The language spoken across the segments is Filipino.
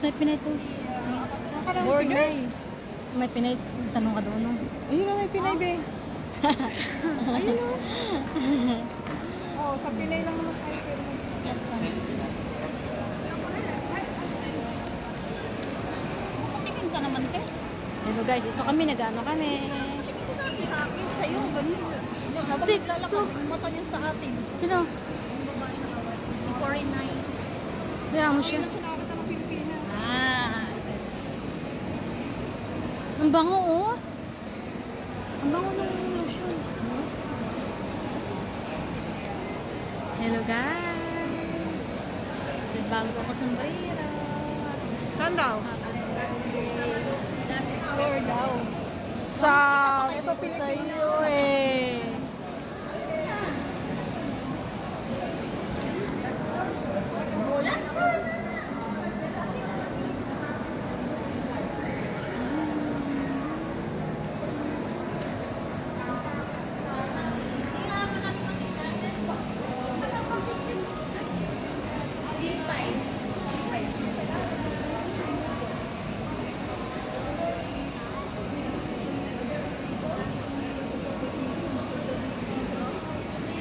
may Pinay to. Border? Pinay. May Pinay. Tanong ka doon, no? Ayun na, may Pinay, be. Ayun na. Oo, sa Pinay lang naman tayo. Tingin ka naman, te. Hello guys, ito kami, nag-ano kami. Sa'yo, ganyan. Habang naglalakad, mata niya sa atin. Sino? Si 49. Kaya mo siya. Ah. Ang bango, oh. Ang bango ng lotion. Hello guys. May bago ako sombrero. Saan daw? Last floor daw. Sabi ko sa iyo eh. Last floor na.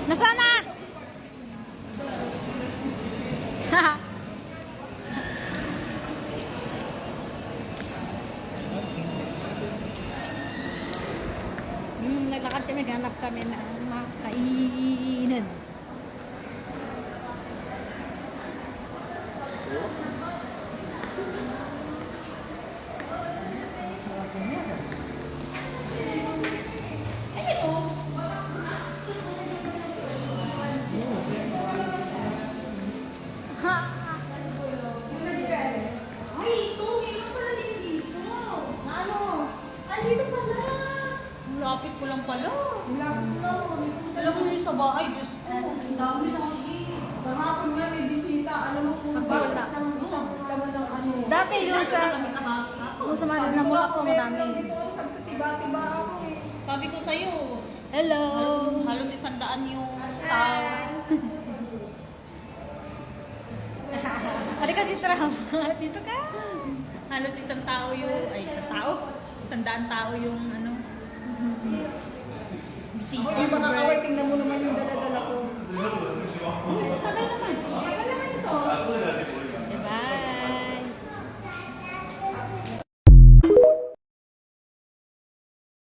Nasaan na? Naglakad kami, ganap kami na makainan. Lapit ko lang pala. Alam mo yun sa bahay, Diyos ko. Ang dami lang Kahapon nga may bisita, alam mo kung Wala. bawas ng isang laman ng ano. Dati yung sa Manila na mula ko marami. Sabi ko, tiba-tiba ako eh. Sabi ko sa'yo, Hello. halos 100 yung tao. Ari ka dito, Ram. Dito ka. Halos isang tao yung, ay isang tao? 100 tao yung ano. Bisita. Ay, mga kaway, tingnan mo naman yung dala-dala ko. Sabay naman. Tagal naman ito.